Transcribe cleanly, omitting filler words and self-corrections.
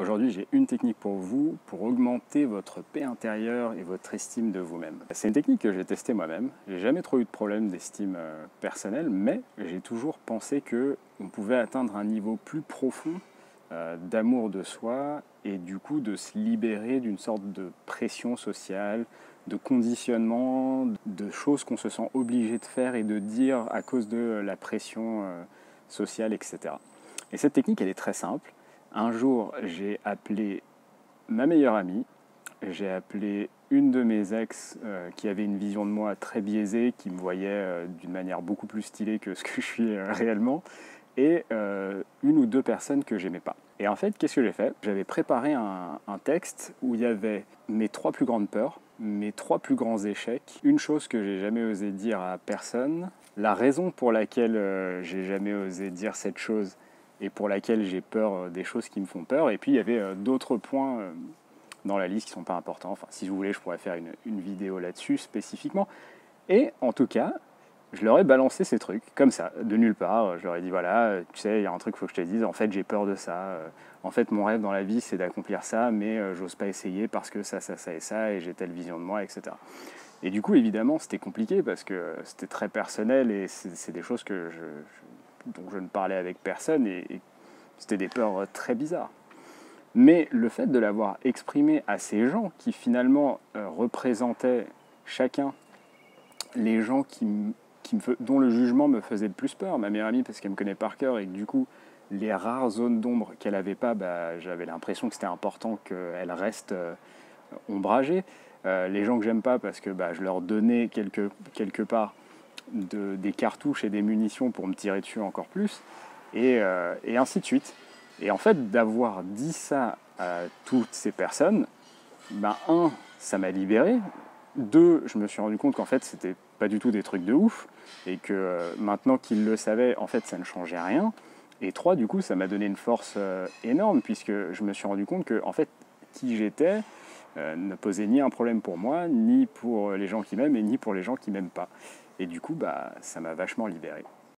Aujourd'hui, j'ai une technique pour vous pour augmenter votre paix intérieure et votre estime de vous-même. C'est une technique que j'ai testée moi-même. J'ai jamais trop eu de problème d'estime personnelle, mais j'ai toujours pensé qu'on pouvait atteindre un niveau plus profond d'amour de soi et du coup de se libérer d'une sorte de pression sociale, de conditionnement, de choses qu'on se sent obligé de faire et de dire à cause de la pression sociale, etc. Et cette technique, elle est très simple. Un jour, j'ai appelé ma meilleure amie, j'ai appelé une de mes ex qui avait une vision de moi très biaisée, qui me voyait d'une manière beaucoup plus stylée que ce que je suis réellement, et une ou deux personnes que j'aimais pas. Et en fait, qu'est-ce que j'ai fait? J'avais préparé un texte où il y avait mes trois plus grandes peurs, mes trois plus grands échecs, une chose que j'ai jamais osé dire à personne, la raison pour laquelle j'ai jamais osé dire cette chose et pour laquelle j'ai peur des choses qui me font peur. Et puis il y avait d'autres points dans la liste qui ne sont pas importants. Enfin, si vous voulez, je pourrais faire une vidéo là-dessus spécifiquement. Et en tout cas, je leur ai balancé ces trucs, comme ça, de nulle part. Je leur ai dit, voilà, tu sais, il y a un truc qu'il faut que je te dise, en fait, j'ai peur de ça. En fait, mon rêve dans la vie, c'est d'accomplir ça, mais j'ose pas essayer parce que ça et ça, et j'ai telle vision de moi, etc. Et du coup, évidemment, c'était compliqué parce que c'était très personnel et c'est des choses dont je ne parlais avec personne et c'était des peurs très bizarres. Mais le fait de l'avoir exprimé à ces gens qui finalement représentaient chacun les gens dont le jugement me faisait le plus peur, ma meilleure amie parce qu'elle me connaît par cœur et que du coup les rares zones d'ombre qu'elle n'avait pas, j'avais l'impression que c'était important qu'elles restent ombragées. Les gens que j'aime pas parce que je leur donnais quelque part des cartouches et des munitions pour me tirer dessus encore plus, et ainsi de suite. Et en fait, d'avoir dit ça à toutes ces personnes, un, ça m'a libéré. Deux, je me suis rendu compte qu'en fait, c'était pas du tout des trucs de ouf, et que maintenant qu'ils le savaient, en fait, ça ne changeait rien. Et trois, du coup, ça m'a donné une force énorme, puisque je me suis rendu compte que, en fait, qui j'étais ne posait ni un problème pour moi, ni pour les gens qui m'aiment, et ni pour les gens qui m'aiment pas. Et du coup, ça m'a vachement libéré.